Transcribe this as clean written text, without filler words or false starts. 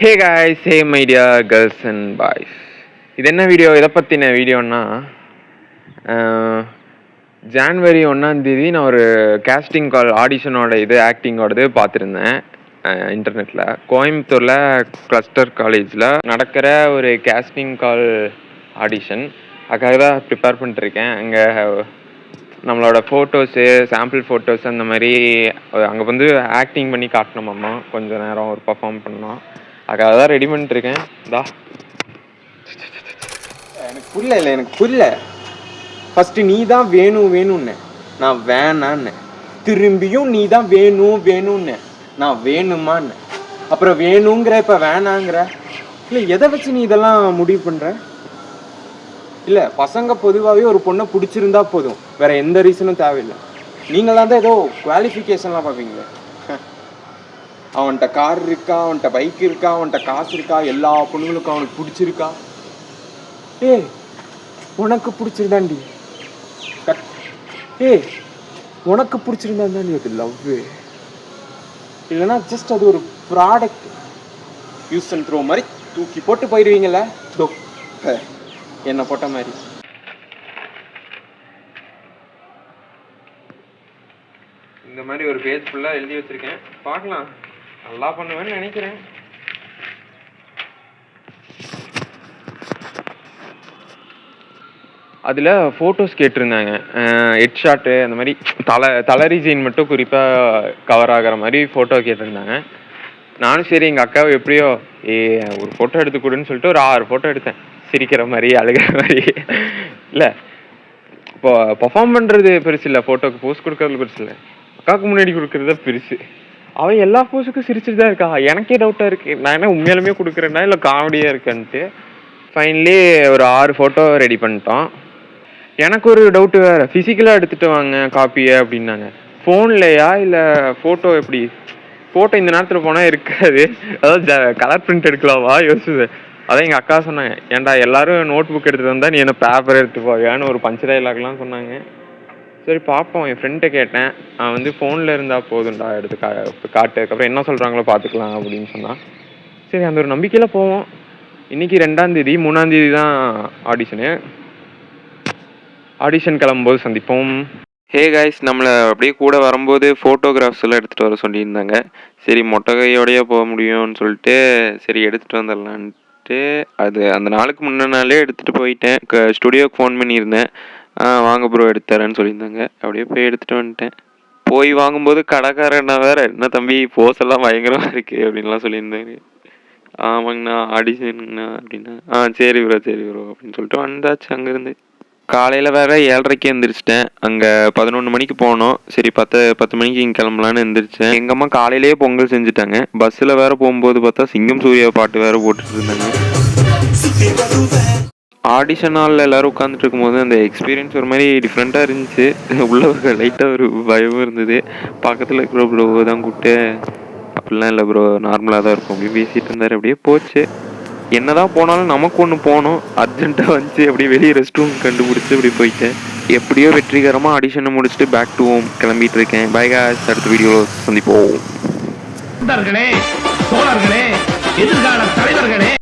Hey guys, hey my dear girls and boys. இது என்ன video, இதை பற்றின வீடியோன்னா, ஜான்வரி 1 நான் ஒரு கேஸ்டிங் கால் ஆடிஷனோட ஆக்டிங்கோடது பார்த்துருந்தேன் இன்டர்நெட்டில். கோயம்புத்தூரில் கிளஸ்டர் காலேஜில் நடக்கிற ஒரு கேஸ்டிங் கால் ஆடிஷன். அதுக்காக தான் ப்ரிப்பேர் பண்ணிட்டுருக்கேன். அங்கே நம்மளோட ஃபோட்டோஸு, சாம்பிள் ஃபோட்டோஸ் அந்த மாதிரி அங்கே வந்து ஆக்டிங் பண்ணி காட்டணுமாம்மா. கொஞ்சம் நேரம் ஒரு பர்ஃபார்ம் பண்ணோம். அதுக்காக தான் ரெடி பண்ணிட்டுருக்கேன். எனக்கு புரியல. ஃபஸ்ட்டு நீ தான் வேணும்னு நான் வேணான்னு, திரும்பியும் நீ தான் வேணும்னு நான் வேணுமான்னு, அப்புறம் வேணுங்கிற இப்போ வேணாங்கிற. இல்லை, எதை வச்சு நீ இதெல்லாம் முடிவு பண்ணுற? இல்லை, பசங்க பொதுவாகவே ஒரு பொண்ணை பிடிச்சிருந்தா போதும், வேற எந்த ரீசனும் தேவையில்லை. நீங்களாம் தான் ஏதோ குவாலிஃபிகேஷன்லாம் பார்ப்பீங்களே. அவன்கிட்ட கார் இருக்கா, அவன்கிட்ட பைக் இருக்கா, அவன்கிட்ட காசு இருக்கா, எல்லா பொண்ணுங்களுக்கும் அவனுக்கு பிடிச்சிருக்கா? உனக்கு பிடிச்சிருந்தாண்டி, உனக்கு பிடிச்சிருந்தாண்டி அது லவ். இல்லைன்னா ஜஸ்ட் அது ஒரு ப்ராடக்ட், யூஸ் அண்ட் த்ரோ மாதிரி தூக்கி போட்டு போயிடுவீங்கல்ல, என்ன போட்ட மாதிரி. இந்த மாதிரி ஒரு பேஜ் ஃபுல்லாக எழுதி வச்சுருக்கேன். பார்க்கலாம், நல்லா பண்ணுவேன்னு நினைக்கிறேன். அதில் ஃபோட்டோஸ் கேட்டிருந்தாங்க, ஹெட் ஷாட்டு, அந்த மாதிரி தலை ரீஜன் மட்டும் குறிப்பாக கவர் ஆகிற மாதிரி ஃபோட்டோ கேட்டிருந்தாங்க. நானும் சரி, எங்கள் அக்காவை எப்படியோ ஒரு ஃபோட்டோ எடுத்து கொடுன்னு சொல்லிட்டு ஒரு 6 ஃபோட்டோ எடுத்தேன். சிரிக்கிற மாதிரி, அழுகிற மாதிரி. இல்லை, இப்போ பர்ஃபார்ம் பண்ணுறது பெருசு இல்லை, ஃபோட்டோக்கு போஸ் கொடுக்கறது பெருசு இல்லை, அக்காவுக்கு முன்னாடி கொடுக்குறது தான் பெருசு. அவன் எல்லா போஸுக்கும் சிரிச்சுட்டு தான் இருக்கா. எனக்கே டவுட்டாக இருக்குது, நான் என்ன உண்மையாலுமே கொடுக்குறேன்னா இல்லை காமெடியாக இருக்கேன்ட்டு. ஃபைனலி ஒரு 6 ஃபோட்டோ ரெடி பண்ணிட்டோம். எனக்கு ஒரு டவுட்டு வேறு, ஃபிசிக்கலாக எடுத்துகிட்டு வாங்க காப்பியை அப்படின்னாங்க. ஃபோன்லையா இல்லை ஃபோட்டோ எப்படி? ஃபோட்டோ இந்த நேரத்தில் போனால் இருக்காது, அதாவது கலர் பிரிண்ட் எடுக்கலாமா யோசிச்சுது. அதான் எங்கள் அக்கா சொன்னாங்க, ஏன்டா எல்லாரும் நோட் புக் எடுத்துகிட்டு வந்தால் நீ என்ன பேப்பர் எடுத்து போவியான்னு ஒரு பஞ்சு டைலாக்லாம் சொன்னாங்க. சரி பார்ப்போம். என் ஃப்ரெண்ட்டை கேட்டேன், அவன் வந்து ஃபோனில் இருந்தால் போதும்டா, எடுத்து காட்டுறதுக்கப்புறம் என்ன சொல்கிறாங்களோ பார்த்துக்கலாம் அப்படின்னு சொன்னான். சரி, அந்த ஒரு நம்பிக்கையில் போவோம். இன்றைக்கி 2 3 தான் ஆடிஷனு. ஆடிஷன் கிளம்பும்போது சந்திப்போம். ஹே காய்ஸ், நம்மளை அப்படியே கூட வரும்போது ஃபோட்டோகிராஃப்ஸ் எல்லாம் எடுத்துகிட்டு வர சொல்லியிருந்தாங்க. சரி, மொட்டை கையோடையே போக முடியும்னு சொல்லிட்டு சரி எடுத்துகிட்டு வந்துடலான்ட்டு அது அந்த நாளுக்கு முன்ன நாளே எடுத்துகிட்டு போயிட்டேன். ஸ்டுடியோக்கு ஃபோன் பண்ணியிருந்தேன். வாங்க ப்ரோ எடுத்துறேன்னு சொல்லியிருந்தாங்க. அப்படியே போய் எடுத்துகிட்டு வந்துட்டேன். போய் வாங்கும்போது கடைக்காரண்ணா வேறு, என்ன தம்பி போஸ் எல்லாம் பயங்கரமாக இருக்குது அப்படின்லாம் சொல்லியிருந்தாரு. ஆமாங்கண்ணா, ஆடிஷனுங்கண்ணா அப்படின்னா. சரி ப்ரோ அப்படின்னு சொல்லிட்டு வந்தாச்சு. அங்கேருந்து காலையில் வேறு 7:30க்கு எழுந்திரிச்சிட்டேன். அங்கே 11 மணிக்கு போனோம். சரி 10 மணிக்கு இங்கே கிளம்பலான்னு எழுந்திரிச்சேன். எங்கள் அம்மா காலையிலேயே பொங்கல் செஞ்சுட்டாங்க. பஸ்ஸில் வேறு போகும்போது பார்த்தா சிங்கம் சூர்யா பாட்டு வேறு போட்டுட்டு இருந்தாங்க. ஆடிஷன் ஹாலில் எல்லோரும் உட்காந்துட்டு இருக்கும்போது அந்த எக்ஸ்பீரியன்ஸ் ஒரு மாதிரி டிஃப்ரெண்ட்டாக இருந்துச்சு. உள்ள லைட்டாக ஒரு பயமும் இருந்தது. பக்கத்தில் இருக்கிற ப்ரோ தான் கூப்பிட்டு, அப்படிலாம் இல்லை ப்ரோ, நார்மலாக தான் இருக்கும் அப்படி பேசிகிட்டு இருந்தார். அப்படியே போச்சு. என்ன தான் போனாலும் நமக்கு ஒன்று போகணும், அர்ஜென்ட்டாக வந்துச்சு. அப்படியே வெளியே ரெஸ்ட் ரூம் கண்டுபிடிச்சி அப்படி போயிட்டேன். எப்படியோ வெற்றிகரமாக ஆடிஷனை முடிச்சுட்டு பேக் டு ஹோம் கிளம்பிட்டு இருக்கேன். பை காய்ஸ், அடுத்த வீடியோ சந்திப்போம். எதிர்கால தலைவர்களே.